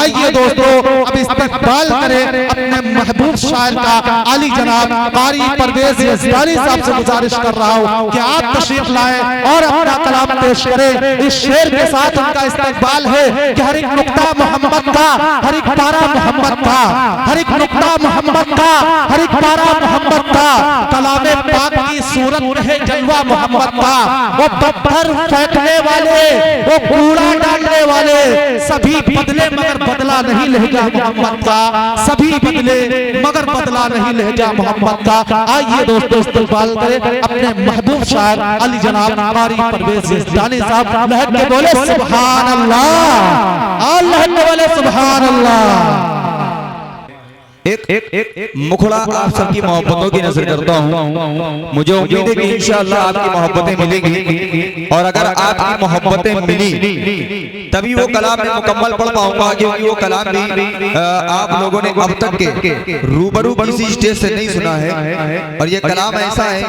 आइए दोस्तों अब इस्तकबाल करें अपने महबूब शायर का आली जनाब कारी परवेज यज़दानी साहब से गुजारिश कर रहा हूँ कि आप तशरीफ लाएं और अपना कलाम पेश करें। इस शेर के साथ उनका इस्तकबाल है कि हर एक नुक्ता मोहम्मद का, हर एक पारा मोहम्मद का, हर एक नुक्ता मोहम्मद का, हर एक पारा मोहम्मद का, कलामे पाक की सूरत में है जलवा मोहम्मद का। वो पत्थर फेंकने वाले, वो कूड़ा डालने वाले सभी बदले मगर बदला नहीं लहजा मोहम्मद का, सभी बदले मगर बदला नहीं लहजा मोहम्मद का। आइए दोस्तों इस्तकबाल करें अपने महबूब शायर अली जनाब कारी परवेज यज़दानी साहब। लहक के बोले सुभान अल्लाह, और लहक के बोले सुभान अल्लाह। एक मुखड़ा आप सबकी मोहब्बतों की नजर करता हूँ। मुझे उम्मीद है कि इंशाअल्लाह आपकी मोहब्बतें मिलेंगी, और अगर आपकी मोहब्बतें मिली तभी वो कलाम मैं मुकम्मल पढ़ पाऊंगा, क्योंकि वो कलाम भी आप लोगों ने अब तक के रूबरू किसी स्टेज से नहीं सुना है। और ये कलाम ऐसा है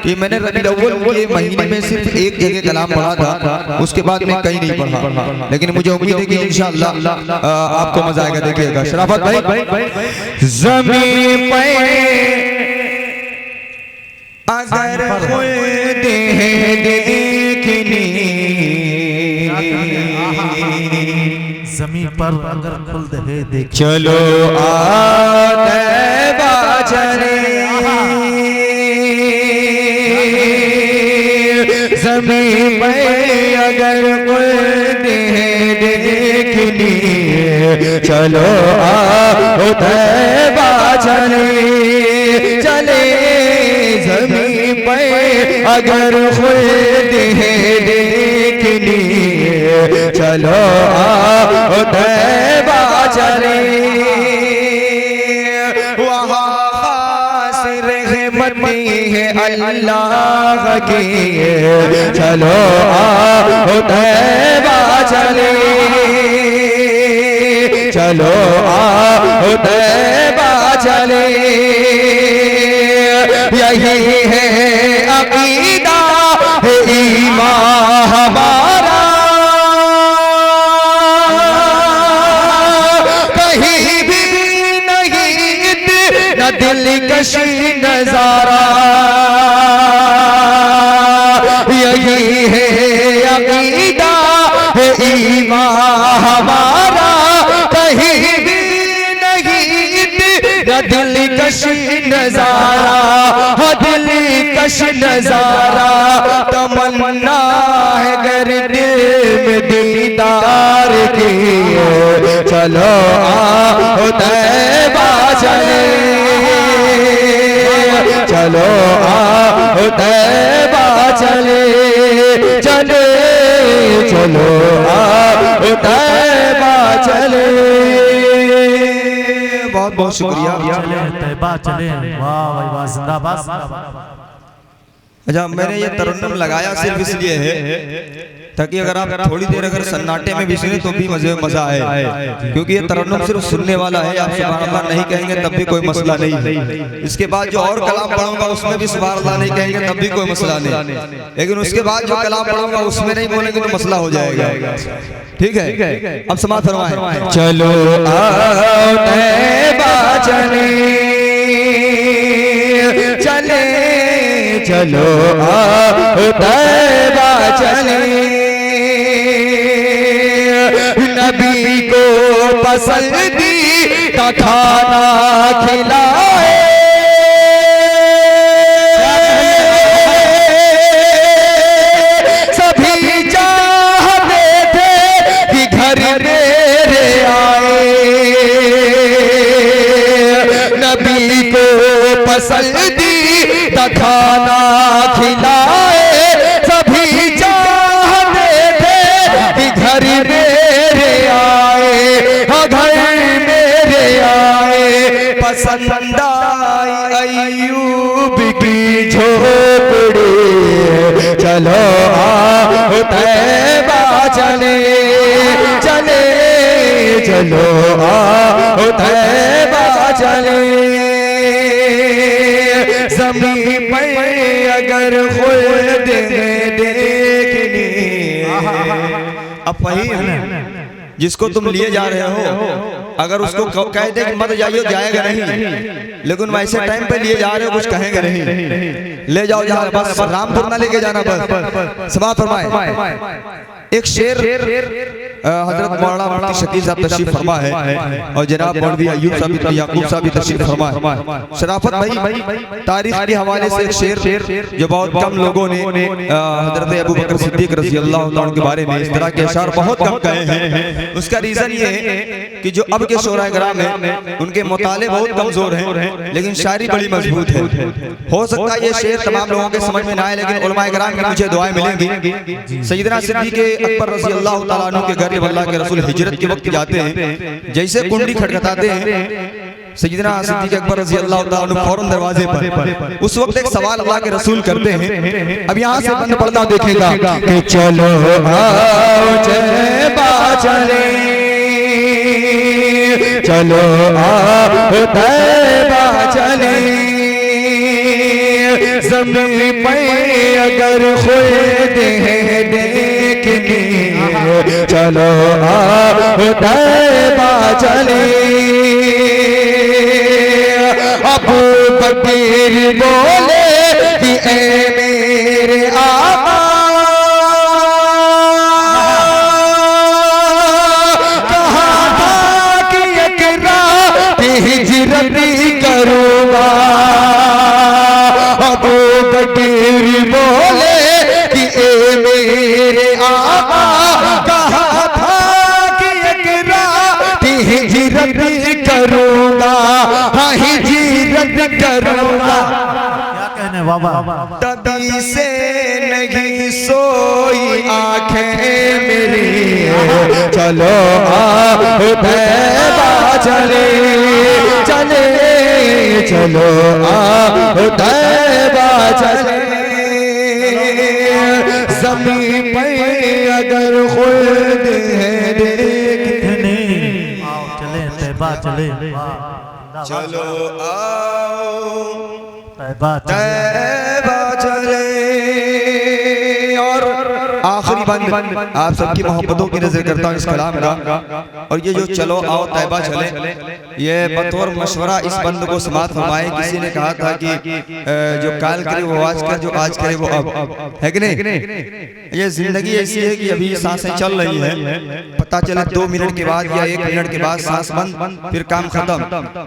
कि मैंने रबीउल अव्वल के महीने में सिर्फ एक जगह कलाम पढ़ा था, उसके बाद मैं कहीं नहीं पढ़ा, लेकिन मुझे उम्मीद है कि इंशाअल्लाह आपको मजा आएगा। देखिएगा शराफत भाई, ज़मीं पे अगर खुद देखनी, ज़मीं पर अगर खुद है देख, चलो आते बाजरे, ज़मीं पे अगर खुद देखनी, चलो आते बाजरे, चले ज़मीं पे अगर खुद देखनी, चलो आते बाजरे, वहाँ खास रहमती है अल्लाह की, चलो आते बाजरे, चलो आते बाजरे, यही है अकीदा है ईमान हमारा, कहीं भी नहीं न दिलकशी नजारा, यही है अकीदा है ईमान हमारा, कहीं भी नहीं न दिलकश नजारा, दिलकश नजारा, तमन्ना है गर दिल में दीदार की, चलो आओ तैबा चले, चलो आओ तैबा चले, चले चलो आओ तैबा चले। बहुत बहुत शुक्रिया। तैबा चले, वाह वाह वाह, जिंदाबाद। अच्छा, मैंने ये तरन्नुम लगाया सिर्फ इसलिए है ताकि अगर आप थोड़ी देर अगर सन्नाटे में भी सुने तो भी मजा आए, क्योंकि ये तरन्नुम सिर्फ सुनने वाला है। आप सुभान अल्लाह नहीं कहेंगे तब भी कोई मसला नहीं, इसके बाद जो और कलाम पढ़ूंगा उसमें भी सुभान अल्लाह नहीं कहेंगे तब भी कोई मसला नहीं, लेकिन उसके बाद जो कलाम पढ़ूंगा उसमें नहीं बोलेंगे तो मसला हो जाएगा। ठीक है, अब समाअत फरमाएं। चलो आओ तैबा चले, चले चलो आओ तैबा चले, नबी को पसंदीदा खाना खिलाए, सभी चाहते थे कि घर मेरे आए, नबी को पसंदीदा खाना खिलाए, सभी चाहते थे कि घर मेरे आए, घर मेरे आए, पसंद आई अय्यूब की झोपड़ी, चलो आओ तैबा चले, चले चलो आओ तैबा चले, ज़मीं पे अगर खुद देखनी। अब वही जिसको तुम लिए जा रहे हो अगर उसको कह दे कि मत जाइए जाएगा नहीं, लेकिन वैसे टाइम पे लिए जा रहे हो कुछ कहेंगे नहीं, ले जाओ जहाँ बस रामपुर ना लेके जाना बस। समाप्त फरमाए। एक शेर हजरत मौलाना मुफ्ती शकील साहब तशरीफ फरमा है और जनाब मौलवी अय्यूब साहब याकूब साहब भी तशरीफ फरमा है। शराफत भाई तारीख के हवाले से एक शेर जो बहुत कम लोगों ने हजरत अबू बकर सिद्दीक रज़ी अल्लाह तआला के बारे में इस तरह के अशार बहुत कम कहे हैं। उसका रीजन ये है कि जो अब के शोरा कराम हैं उनके मुताले बहुत कमजोर हैं, लेकिन शायरी बड़ी मजबूत है। हो सकता है ये शेर तमाम लोगों के समझ में ना आए, लेकिन उलमाए कराम की मुझे दुआएं मिलेंगी। सैयदना सिद्दीक अकबर रज़ी अल्लाह तआला अन्हु के घर अल्लाह के रसूल हिजरत के वक्त जाते हैं, जैसे कुंडी खटखटाते हैं सैयदना सिद्दीक अकबर रज़ी अल्लाह तआला अन्हु फौरन दरवाजे पर, उस वक्त एक सवाल अल्लाह के रसूल करते हैं। अब यहाँ से बंद पढ़ना देखेगा कि चलो आओ तैबा चले, चलो आओ तैबा चले, ज़मीन पे अगर खुद है देखने, चलो आओ तैबा चले। अबू बकर बोले कि ए मेरे आका, कहा था कि एक रात हिजरत करूँगा। अबू बकर बोले कि ए मेरे आका, कहा था कि एक रात हिजरत करूँगा, हाँ हिजरत करूँगा। क्या कहने बाबा, तभी से नहीं सोई आंखें मेरी, चलो आओ तैबा चले, चले चलो आओ तैबा चले। ज़मीन पे अगर खुद है देखने, आओ चले तैबा चले, चलो आओ तैबा तैबा चले। और आखिरी बंद आप सबकी मोहब्बतों की नजर करता हूँ इस कलाम का, और ये जो चलो आओ तैबा चले, ये बतौर मशवरा इस बंद को समात फरमाए। किसी ने कहा था कि जो काल करे वो आज कर, जो आज करे वो अब, है कि नहीं? ये जिंदगी ऐसी है कि अभी सांसें चल रही है, पता चला 2 मिनट के बाद या 1 मिनट के बाद सांस बंद, फिर काम खत्म,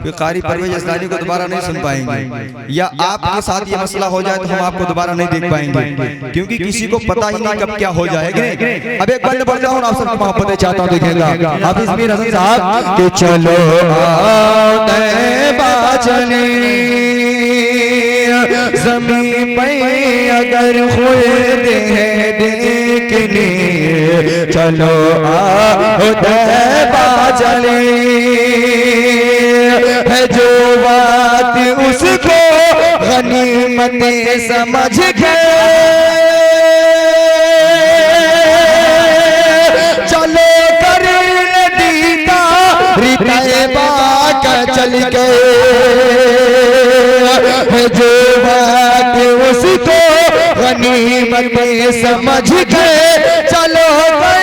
फिर कारी परवेज अस्तानी को दोबारा नहीं सुन पाएंगे, या आपके साथ ये मसला हो जाए तो हम आपको दोबारा नहीं देख पाएंगे, क्योंकि किसी को पता ही नहीं कब क्या हो जाएगा। अब एक बंद बढ़ जाऊँ, आप सबकी मोहब्बतें चाहता हूँ देखेगा हाफिज मीर हसन साहब कि चलो आओ तैबा चले, ज़मीन पे अगर खुद है देखने, चलो आओ तैबा चले। है जो बात उसको गनीमत समझ के, चलो कर दीदार तैबा का चल गए। जो बात उसको गनीमत समझ के, चलो कर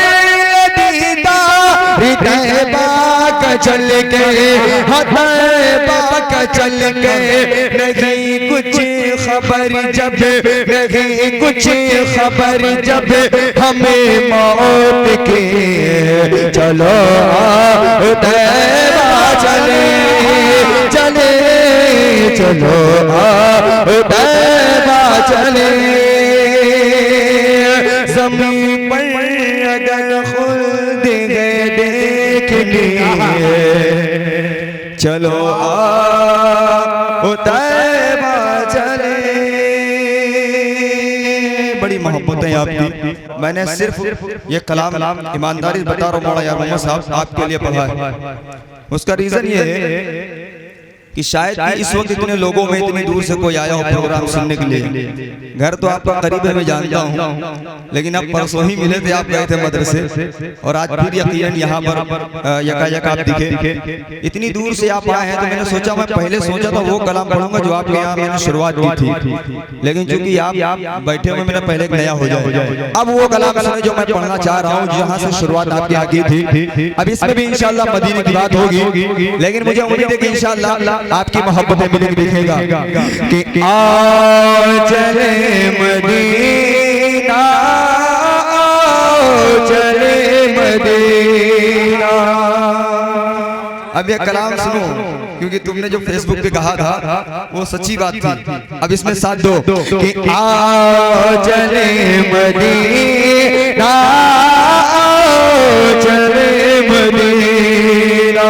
दीदार तैबा का चल गए, तैबा का चल गए। नहीं कुछ खबर जब, नहीं कुछ खबर जब हमें मौत के, चलो आओ तैबा चले, चले चलो आओ तैबा चले। ज़मीन पर अगर खुद गए देखने, चलो आओ तैबा चले। बड़ी मोहब्बतें आपकी, मैंने सिर्फ ये कलाम ईमानदारी बता रहा हूँ मौला यार मोहम्मद साहब आपके लिए पढ़ा है। उसका रीजन ये है कि शायद कि इस वक्त इतने लोगों में इतनी दूर से कोई आया हो प्रोग्राम सुनने के लिए। घर तो आपका करीब है, मैं जानता हूँ, लेकिन अब परसों ही मिले थे, आप गए थे मदरसे और आज फिर यकीनन यहाँ पर यकायक आप दिखे। इतनी दूर से आप आए हैं तो मैंने सोचा, मैं पहले सोचा था वो कलाम पढ़ूंगा जो आपके यहाँ मैंने शुरुआत की थी, लेकिन चूंकि आप बैठे हुए मैंने पहले एक नया हो जाए। अब वो कलाम सुने जो मैं पढ़ना चाह रहा हूँ, जहाँ से शुरुआत आपकी आगे थी। अब इसमें भी इंशाअल्लाह मदीने की बात होगी, लेकिन मुझे उम्मीद है कि इंशाअल्लाह आपकी मोहब्बतें मिलेंगी। दिखेगा कि आओ चले मदीना, आओ चले मदीना। अब ये कलाम सुनो, क्योंकि तुमने जो फेसबुक पे कहा था वो सच्ची बात थी। अब इसमें साथ दो कि आओ चले मदीना, आओ चले मदीना,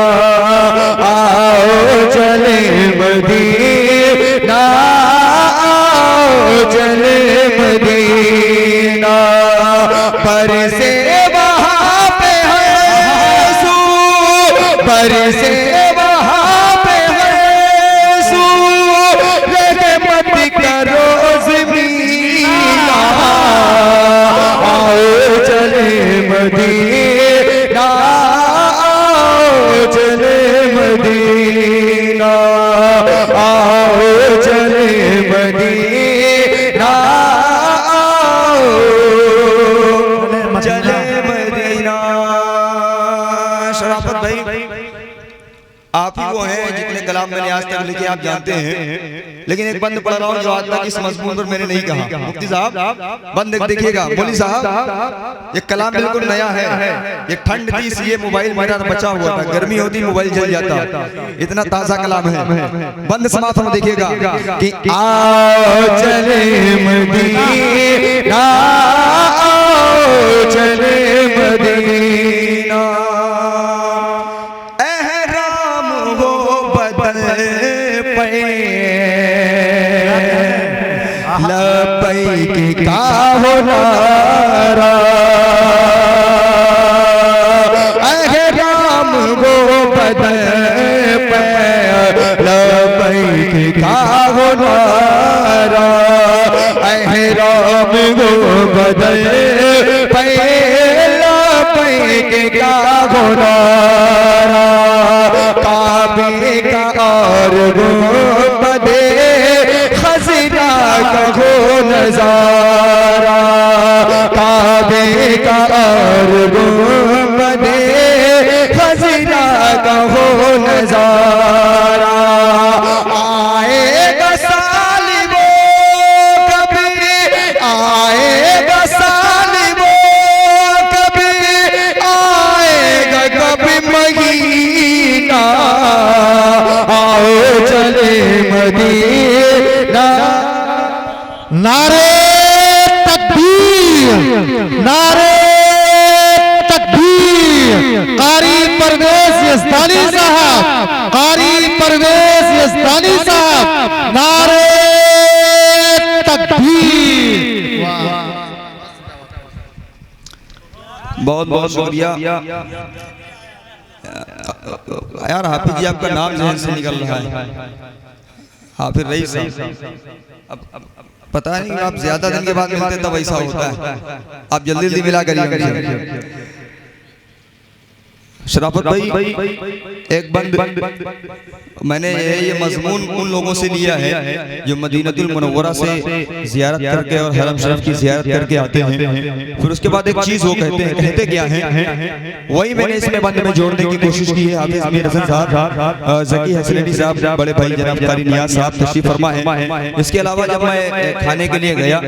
आओ चले मदीना, आओ चले मदीना। पर से वहाँ पे है सू, पर से वहाँ पे है सू, रहमत करो ज़मीना, आओ चले मदीना, आओ चले मदीना, आओ चले मदीना, आओ चले मदीना। शराफत भाई, आप ही वो हैं जितने कलाम मैंने आज तक लिखे आप जानते हैं, लेकिन एक बंद पढ़ रहा हूँ जो आज तक इस मजमून पर मैंने नहीं कहा। मुफ्ती साहब बंद देखिएगा, मौलवी साहब ये कलाम बिल्कुल नया है। ये ठंड थी इसलिए मोबाइल मेरा बचा हुआ था, गर्मी होती मोबाइल जल जाता, इतना ताजा कलाम है। बंद समाप्त हम देखिएगा कि आओ चले मदीना, आओ चले मदीना, लबैक का हो नारा, अहराम वो बदल पे, लबैक का हो नारा, अहराम वो बदल पे, लबैक का हो नारा, काबे का और गुंबदे खज़रा का हो नज़ारा, काबे का और गुंबदे खज़रा का हो नज़ारा। आएगा साल वो कभी, आएगा साल वो कभी, आएगा कभी महीना, आओ चले मदीना। नारे तकबीर, नारे तकबीर। कारी परवेज यज़दानी साहब, कारी परवेज यज़दानी साहब, नारे तकबीर। बहुत बहुत शुक्रिया यार। हाफिज जी आपका नाम जहन से निकल रहा है, हाफिज रईस साहब। अब पता नहीं आप ज्यादा दिन के बाद मिलते तब ऐसा होता है, आप जल्दी जल्दी मिला करिए। शराफत भाई एक बंद मैंने ये मजमून उन लोगों से लिया है जो मदीनतुल मुनव्वरा से जियारत करके और हरम शरीफ की जियारत करके आते हैं। फिर उसके बाद एक चीज वो कहते क्या है, वही मैंने इसमें बंद में जोड़ने की कोशिश की है। हाफिज आमिर हसन साहब, ज़की हसनैनी साहब, बड़े भाई जनाब कारी नियाज साहब तशरीफ फरमा है। इसके अलावा जब मैं खाने के लिए गया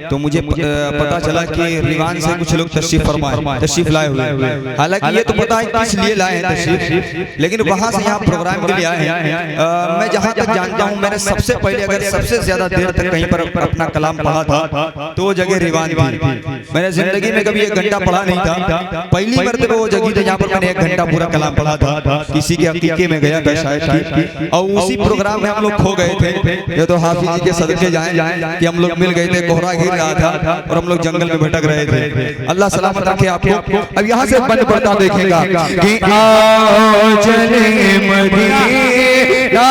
तो मुझे पता चला कि रिवान से कुछ लोग तशरीफ लाए हुए। हालांकि ये तो पता है किस लिए लाए हैं तशरीफ, लेकिन वहां से यहाँ प्रोग्राम के लिए आए हैं। मैं जहां तक जानता हूं मैंने सबसे पहले अगर सबसे ज्यादा देर तक कहीं पर अपना कलाम पढ़ा था तो वो जगह रिवान थी। मैंने जिंदगी में कभी 1 घंटा पढ़ा नहीं था, पहली मरतबा वो जगह थी जहाँ पर मैंने 1 घंटा पूरा कलाम पढ़ा था। किसी के हकीके में गया था शायद, और उसी प्रोग्राम में हम लोग खो गए थे। ये तो हाफिज जी के सदके जाएं कि हम लोग मिल गए थे, कोहरा गिर रहा था और हम लोग जंगल में भटक रहे थे। अल्लाह सलामत रखे आपको। अब यहाँ से बंद पड़ता देखेगा कि आओ चले मदीना।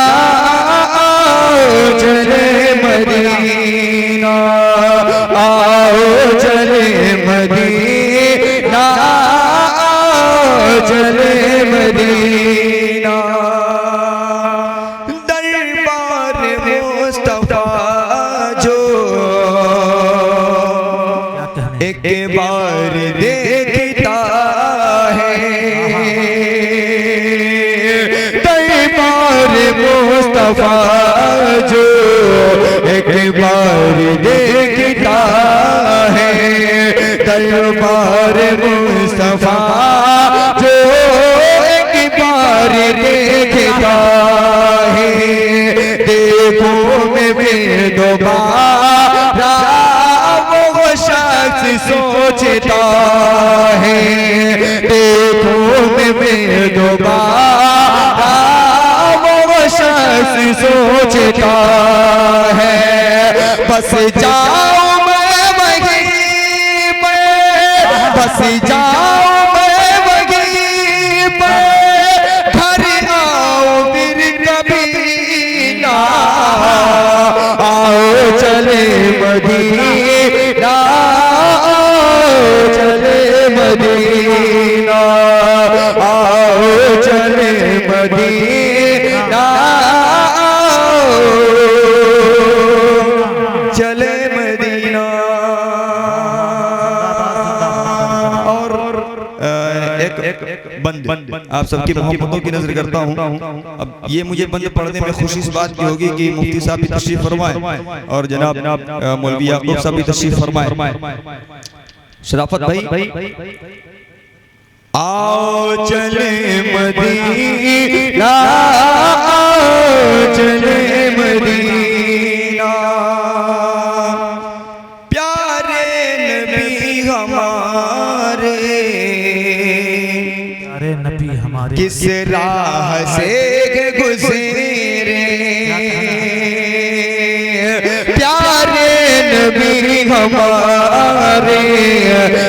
मुस्तफा जो एक बार देखता है, दरबार मुस्तफा जो एक बार देखता है, देखो मैं फिर दोबारा वो शख्स सोचता है, देखो मैं फिर दोबारा वो शख्स सोचता है। बस जाऊं मैं वहीं पे, बस जाऊं मैं वहीं पे, घर आओ फिर कभी ना, आओ चले मदीना, आओ चले मदीना, आओ चले मदीना, चले मदीना। और एक बंद आप सबकी मोहब्बतों की नजर करता हूँ। अब ये मुझे बंद पढ़ने में खुशी इस बात की होगी कि मुफ्ती साहब भी तशरीफ फरमाए और जनाब मौलवी याकूब साहब भी तशरीफ फरमाए। शराफत भाई, आओ चले मदीना, आओ चले मदीना, प्यारे नबी हमारे, प्यारे नबी हमारे किस राह से गुजरे, प्यारे नबी हमारे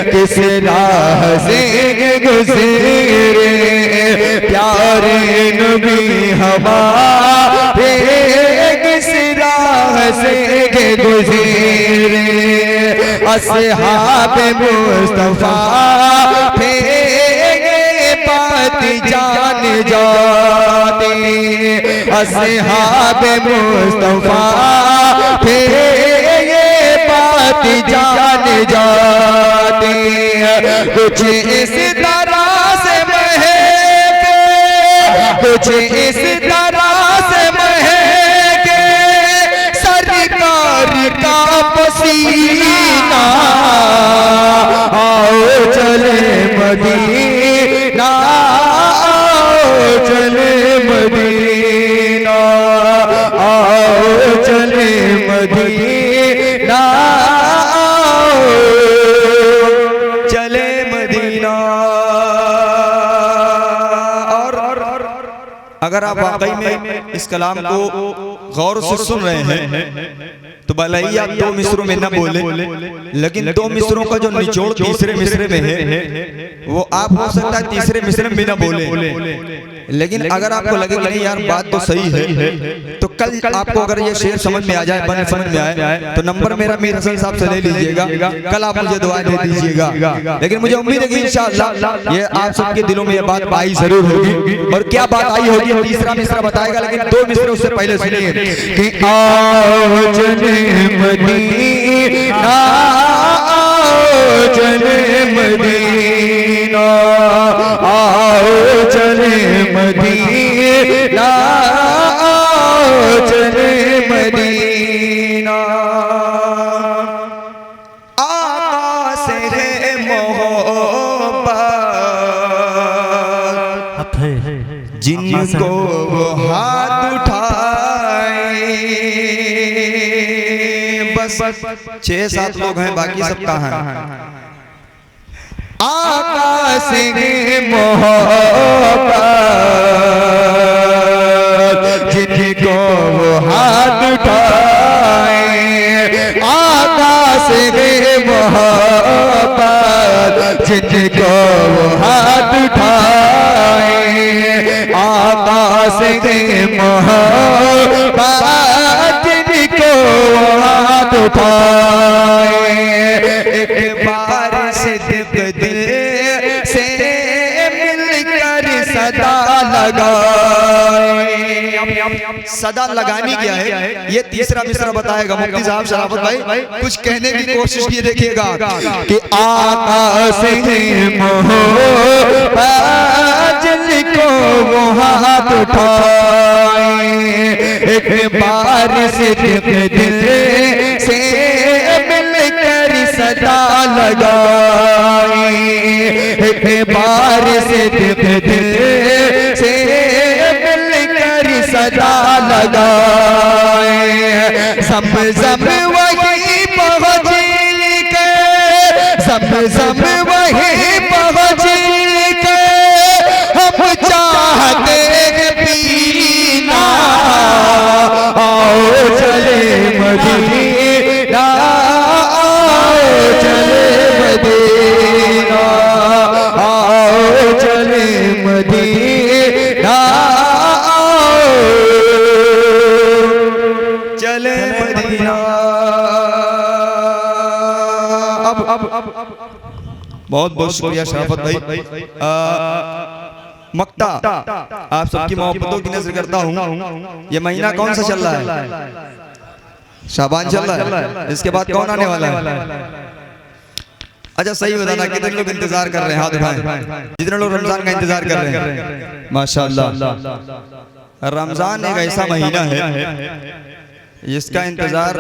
किस राह से गुजरे, प्यारे नबी हमारे किस राह से गुजरे, अस्हाब मुस्तफा थे बात जान जाते, अस्हाब मुस्तफा थे बात जान जाते, कुछ इस तरह से महके, कुछ इस तरह से महके सरकार का पसीना, आओ चले मदीना, आओ चले मदीना, आओ चले मदीना, आओ चले मदीना। और अगर आप वाकई में इस कलाम को गौर से सुन रहे हैं तो भले ही आप दो मिसरों में न बोले, लेकिन दो मिसरों का जो निचोड़ तीसरे मिसरे में है वो आप हो सकता है तीसरे मिसरे में न बोले, लेकिन अगर आपको लगे कि नहीं यार बात तो सही है, तो कल आपको अगर ये शेर समझ में आ जाए, बन समझ में आए, तो नंबर मेरा मीर हसन साहब से ले लीजिएगा, कल आप मुझे दुआ दे दीजिएगा। लेकिन मुझे उम्मीद है कि इंशाअल्लाह ये आप सबके दिलों में ये बात आई जरूर होगी। और क्या बात आई होगी तीसरा मिसरा बताएगा, लेकिन दो मिसरे उससे पहले सुनिए कि आओ चले मदीना, आओ चले मदीना, आओ चले मदीना, आओ चले मदीना, आका से है मोहब्बत, जिनको वो हाथ उठाए, बस 6-7 लोग हैं, बाकी सब कहाँ हैं। आका से मोहब्बत, जिनको वो हाथ उठाए, आका से मोहब्बत, जिनको वो हाथ उठाए, आका से मोहब्बत, जिनको वो हाथ उठाए, एक बार सिद्दीक़ दिल से मिलकर सदा लगाए। सदा लगानी क्या है ये तीसरा मिसरा बताएगा मुफ्ती साहब शराफत भाई, कुछ कहने की कोशिश किए देखिएगा कि आका से मोहब्बत, जिनको वो हाथ उठाए, एक बार सिद्दीक़ दिल से मिलकर सदा लगाए, एक बार सिद्दीक़ दिल से मिलकर सदा लगाए। ज़म-ज़म वही पहुँच के, ज़म-ज़म वही पहुँच के हम चाहते हैं पीना। आओ चले मदीना, आओ चले मदीना, आओ चले मदीना, आओ चले मदीना। अब बहुत बहुत शुक्रिया शराफत भाई। मक्ता आप सबकी मोहब्बतों की नजर करता हूँ। ये महीना कौन सा चल रहा है? शाबान चल रहा है। इसके बाद कौन आने वाला है? अच्छा सही बताना, कितने लोग इंतजार कर रहे हैं? हाथ उठाएं। जितने लोग रमजान का इंतजार कर रहे हैं, माशाअल्लाह। रमजान एक ऐसा महीना है जिसका इंतजार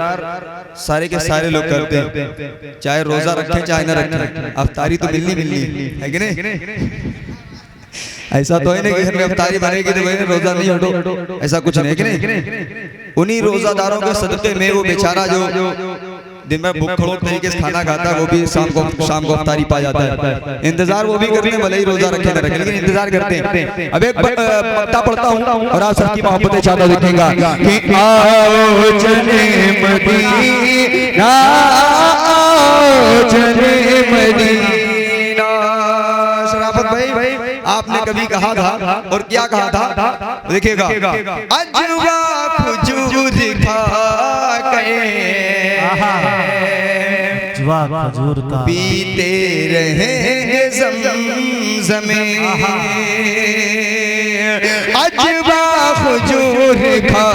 सारे के सारे लोग करते हैं, चाहे रोजा रखें चाहे न रखें। अफ्तारी तो मिलनी है कि नहीं? ऐसा तो है नहीं कि घर में अफ्तारी बनेगी तो रोजा नहीं हटो, ऐसा कुछ नहीं है कि नहीं? उन्हीं रोजादारों के सदक़े में वो बेचारा जो दिन में भूख तरीके से खाना खाता है, वो भी शाम को अफ्तारी पा जाता है। इंतजार वो भी करते हैं, भले ही रोजा रखे न रखे, लेकिन इंतजार करते हैं। अब एक पत्ता पढ़ता हूँ और आप सबकी मोहब्बतें चाहता दिखेगा कि आओ चले मदीना, आओ चले मदीना। शराफत भाई, आपने कभी कहा था और क्या कहा था? देखिएगा, अजवा खजूर खा खजूर का पीते रहेंगे ज़म-ज़म में, अजवा खजूर खा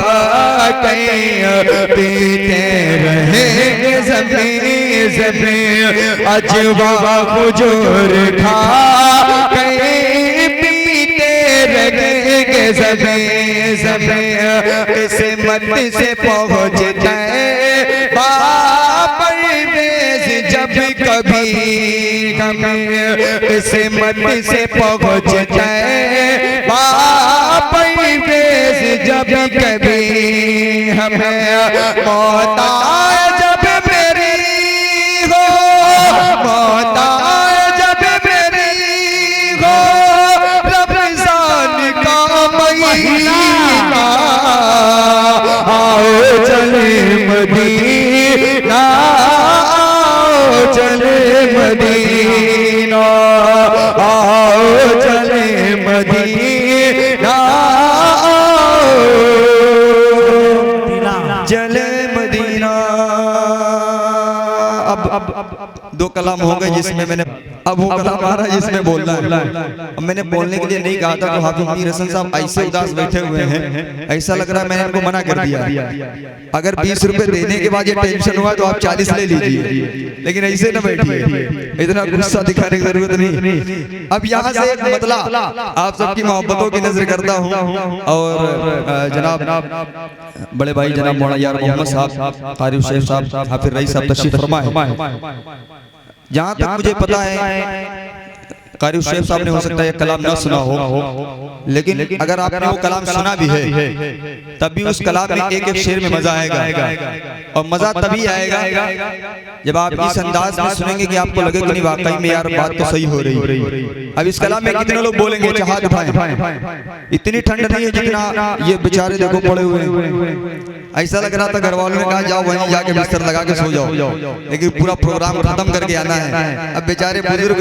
पीते रहेंगे ज़म-ज़म में, अजवा खजूर खा पीते रहेंगे ज़म-ज़म में। किस्मत से पहुँचता है परवेज़ जब कभी हमें, किस्मत से पहुँचता है परवेज़ जब कभी हमें। मौत आए जब मेरी हो, मौत आए जब मेरी हो, रमज़ान का महीना, आओ चले मदीना, आओ चले मदीना, आओ चले मदीना, आओ चले मदीना। अब दो कलाम हो गए जिसमें मैंने, अब वो कलाम आ रहा है जिसमें बोलना है। अब मैंने बोलने के लिए नहीं कहा था, तो हाफिज मीर हसन साहब ऐसे उदास बैठे हुए हैं, ऐसा लग रहा है मैंने इनको मना कर दिया। अगर 20 रुपए देने के बाद ये टेंशन हुआ तो आप 40 ले लीजिए, लेकिन ऐसे न बैठिए, इतना गुस्सा दिखाने की जरूरत नहीं। अब यहाँ से एक मतला आप सबकी मोहब्बतों की नजर करता हूँ और जनाब बड़े भाई जनाब मौलाना यार मोहम्मद साहब, कारी शेख साहब, हाफिज रईस साहब तशरीफ फरमाए। जहाँ तक मुझे पता है कारी शेख साहब ने हो सकता है कलाम ना सुना हो, लेकिन अगर आपने वो कलाम सुना भी है तब भी उस कलाम में एक एक शेर में मजा आएगा। और मजा तभी आएगा जब आप इस अंदाज में सुनेंगे कि आपको लगे कि नहीं वाकई में यार बात तो सही हो रही। अब इस कलाम में कितने लोग बोलेंगे हाथ उठाएं। इतनी ठंड नहीं है जितना ये बेचारे देखो पड़े हुए हैं। ऐसा लग रहा था घर वालों ने कहा जाओ वहीं जाके बिस्तर लगा के सो जाओ, लेकिन पूरा प्रोग्राम खत्म करके आना है। अब बेचारे बुजुर्ग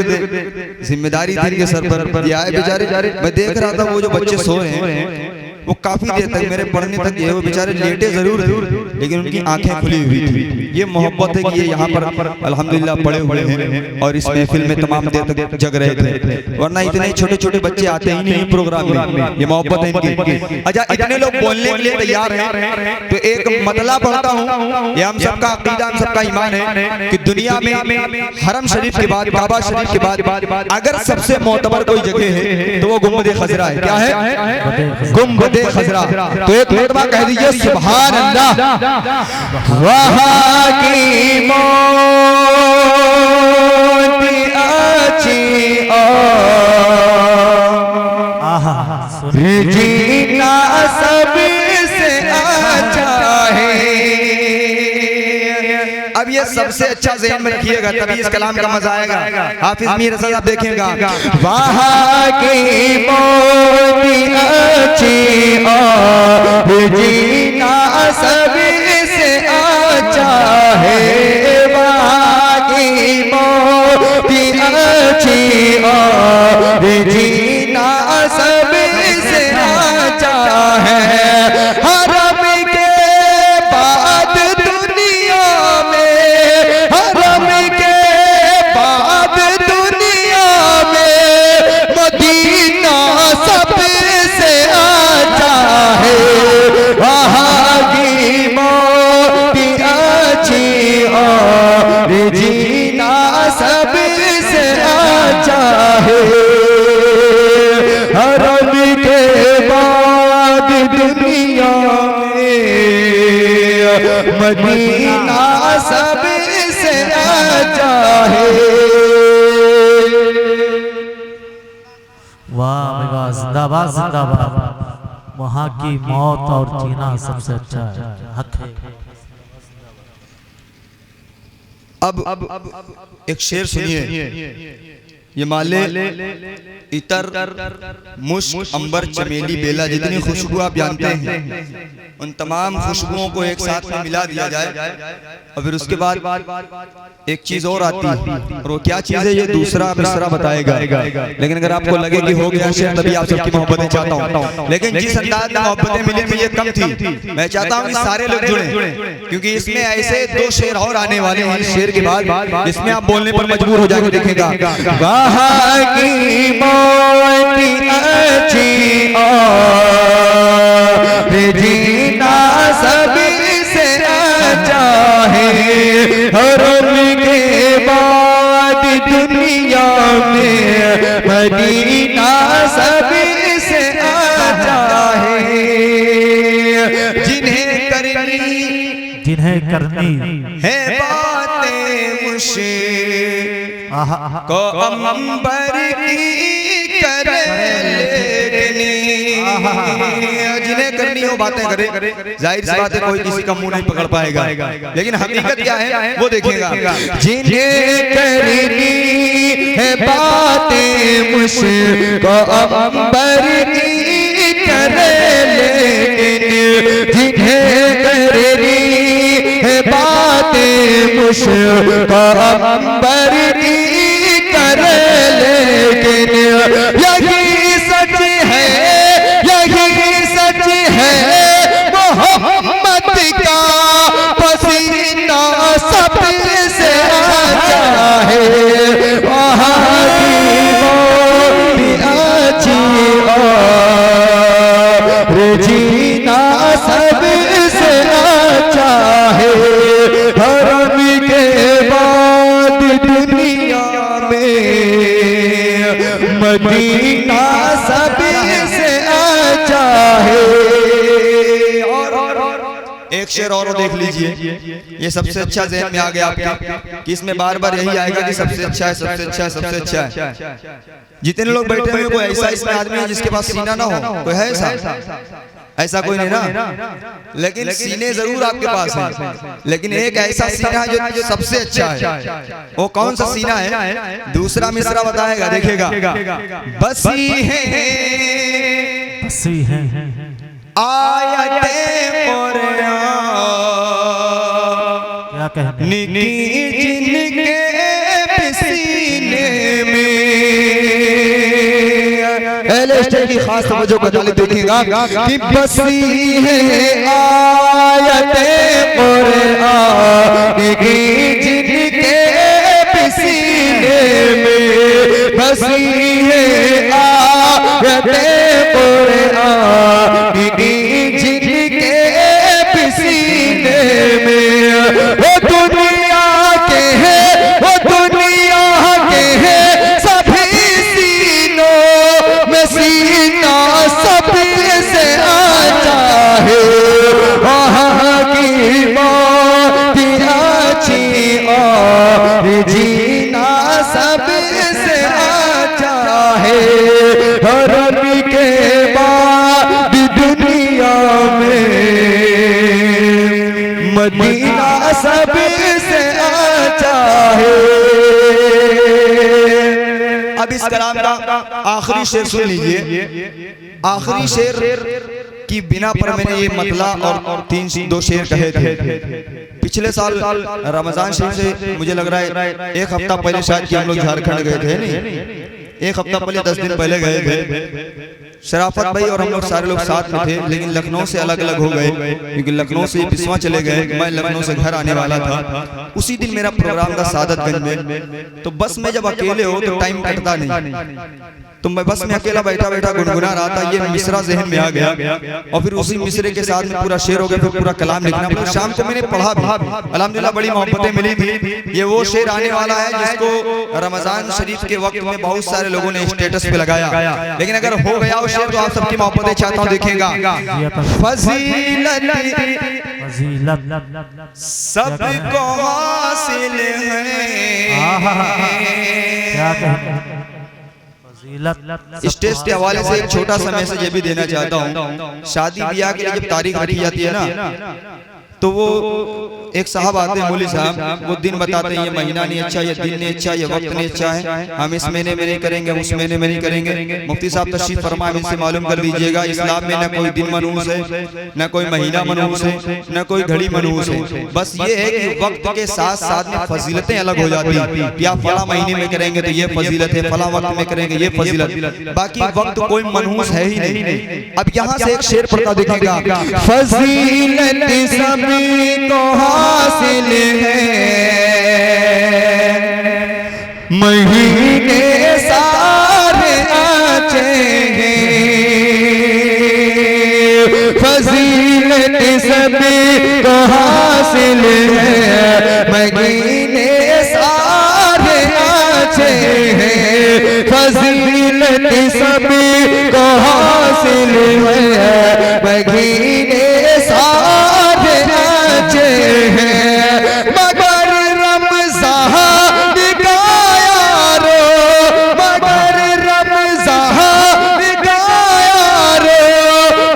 जिम्मेदारी थी इनके सर पर, ये आए बेचारे। मैं देख रहा था वो जो बच्चे सो रहे हैं वो काफी देर तक मेरे पढ़ने तक ये वो बेचारे लेटे जरूर थे, लेकिन उनकी आंखें खुली हुई थी। ये मोहब्बत है कि ये यहाँ पर अल्हम्दुलिल्लाह पड़े हुए हैं और इस महफिल में तमाम देर तक जग रहे थे, वरना इतने छोटे छोटे बच्चे आते ही नहीं प्रोग्राम में। ये मोहब्बत है इनकी। अच्छा, इतने लोग बोलने के लिए तैयार हैं तो एक मतला पढ़ता हूँ। ये हम सबका अकीदा, हम सबका ईमान है कि दुनिया में हरम शरीफ के बाद, काबा शरीफ के बाद अगर सबसे मोतबर कोई जगह है तो वो गुंबद खजरा है। क्या है? गुंबद बदे खजरा। तो एक मरतबा कह दीजिए सुभान अल्लाह। वहाँ की मौत अच्छी और जीना सबसे अच्छा है। अब ये सबसे अच्छा ज़हन में रखिएगा, तभी इस कलाम का मजा आएगा। हाफिज मीर हसन आप देखेंगे, वहाँ की मौत अच्छी और जीना सबसे अच्छा है। वहाँ की मौत अच्छी और जीना सबसे अच्छा है। हरम के बाद दुनिया में, हरम के बाद दुनिया में मदीना सबसे अच्छा है। वहाँ की मौत अच्छी और जीना सबसे अच्छा है। हरम के बाद दुनिया में मदीना सबसे अच्छा है। वाह भाई वाह, जिंदाबाद जिंदाबाद। वहाँ की मौत और जीना सबसे अच्छा है, हक है। अब एक शेर सुनिए। ये माले इतर मुश्क अंबर चमेली बेला जितनी खुशबू आप जानते हैं उन तमाम खुशबुओं को एक साथ में मिला दिया जाए और फिर उसके बाद एक चीज और आती है, और वो क्या चीज है ये दूसरा मिसरा बताएगा। लेकिन अगर आपको लगे कि हो गया शेर, तभी आप सबकी मोहब्बतें चाहता हूँ। लेकिन जिस अंदाज में मोहब्बतें मिली थी ये कम थी। मैं चाहता हूँ कि सारे लोग जुड़े, क्योंकि इसमें ऐसे दो शेर और आने वाले हैं शेर के बाद, इसमें आप बोलने पर मजबूर हो जाएंगे। देखेगा वहाँ की मौत अच्छी और जीना सबसे अच्छा है। हरम के बाद दुनिया में मदीना सबसे अच्छा है। जिन्हें करनी है बातें मुझसे को अंबर की कर लेनी, जिन्हें करनी हो बातें करे। जाहिर सी बात है कोई किसी का मुंह नहीं पकड़ पाएगा, लेकिन हकीकत क्या है वो देखेगा। जिन्हें करनी है बातें मुझको अंबर की कर लेनी, जिन्हें करनी है बातें मुझको अंबर की कर लेकिन यही सच है, यही सच है। मोहम्मद का पसीना सबसे अच्छा है। वहाँ की मौत अच्छी और जीना सबसे अच्छा है। हरम के बाद दुनिया में मदीना सबसे अच्छा है। और एक शेर और देख लीजिए, ये सबसे अच्छा ज़हन में आ गया आपके कि इसमें बार बार यही आएगा कि सबसे अच्छा है, सबसे अच्छा है, सबसे अच्छा है। जितने लोग बैठे हुए कोई ऐसा इसमें आदमी है जिसके पास सीना ना हो? कोई है ऐसा? ऐसा कोई नहीं ना, लेकिन सीने जरूर आपके पास हैं, लेकिन एक ऐसा सीना है जो सबसे अच्छा है। वो कौन सा सीना है? दूसरा मिसरा बताएगा, देखेगा। बसी है आयते क्या कहते हैं? जिनके सीने में की खास तवज्जो का तालिब देखेगा कि बसी है आयते कुरान की जिनके सीने में, बसी है आयते कुरान की जिनके सीने में। वो दुनिया के हैं, वो दुनिया के हैं सभी सीनों में, सीना सबसे मदीना सबसे अच्छा है। अब इस कलाम का आखिरी शेर सुन लीजिए। आखिरी शेर की बिना पर मैंने ये मतला और दो शेर कहे थे। पिछले साल रमजान शरीफ से मुझे लग रहा है 1 हफ्ता पहले शायद कि हम लोग झारखंड गए थे, नहीं 1 हफ्ता पहले 10 दिन पहले गए थे। शराफत भाई और हम लोग सारे लोग साथ में थे, लेकिन लखनऊ से अलग अलग हो गए क्योंकि लखनऊ से पिसवा चले गए। मैं लखनऊ से घर आने वाला था। उसी दिन मेरा प्रोग्राम था सादतगंज में। तो बस में जब अकेले हो तो टाइम कटता नहीं, तो मैं बस में अकेला बैठा बैठा गुनगुना रहा था। ये मिसरा जहन में आ गया और फिर उसी मिसरे के साथ में पूरा शेर हो गया, फिर पूरा कलाम लिखना पड़ा। शाम को मैंने पढ़ा भी, अल्हम्दुलिल्लाह बड़ी मोहब्बतें मिली थी। ये वो शेर आने वाला है जिसको रमजान शरीफ के वक्त में बहुत सारे लोगों ने स्टेटस पे लगाया, लेकिन अगर हो गया वो शेर तो आप सबकी मोहब्बतें चाहता हूँ देखेगा। फजीलत सबको हासिल है। स्टेज के हवाले से एक छोटा सा मैसेज ये भी देना चाहता हूँ। शादी ब्याह के लिए जब तारीख रखी जाती है ना, तो वो एक साहब आते हैं, मौलवी साहब, वो दिन बताते हैं ये महीना नहीं अच्छा, ये दिन नहीं अच्छा, ये वक्त नहीं अच्छा है, हम इस महीने में नहीं करेंगे, उस महीने में नहीं करेंगे। मुफ्ती साहब तशरीफ फरमा, इनसे मालूम कर लीजिएगा इस्लाम में न कोई दिन मनहूस है, न कोई महीना मनहूस है, न कोई घड़ी मनहूस है। बस ये है कि वक्त के साथ साथ में फजीलतें अलग हो जाती हैं। या फला महीने में करेंगे तो ये फजीलत है, फला वक्त में करेंगे ये फजीलत, बाकी वक्त कोई मनहूस है ही नहीं। अब यहाँ से एक शेर पढ़ता देखिएगा। फजीलत को हासिल है महीने सारे अच्छे हैं। फजीलत सभी को हासिल है महीने सारे अच्छे हैं। फजीलत सभी को हासिल है महीने सारे अच्छे हैं। मगर रमज़ान का यारो, मगर रमज़ान का यारो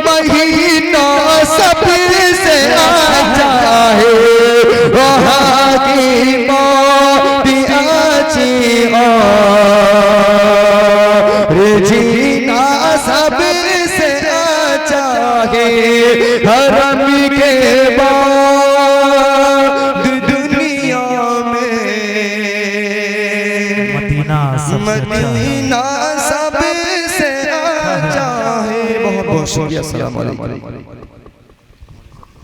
महीना सबसे अच्छा है। वहाँ की मौत अच्छी और जीना सबसे अच्छा है। हरम के बाद दुनिया में मदीना सबसे अच्छा है। बहुत बहुत शुक्रिया। अस्सलाम वालेकुम।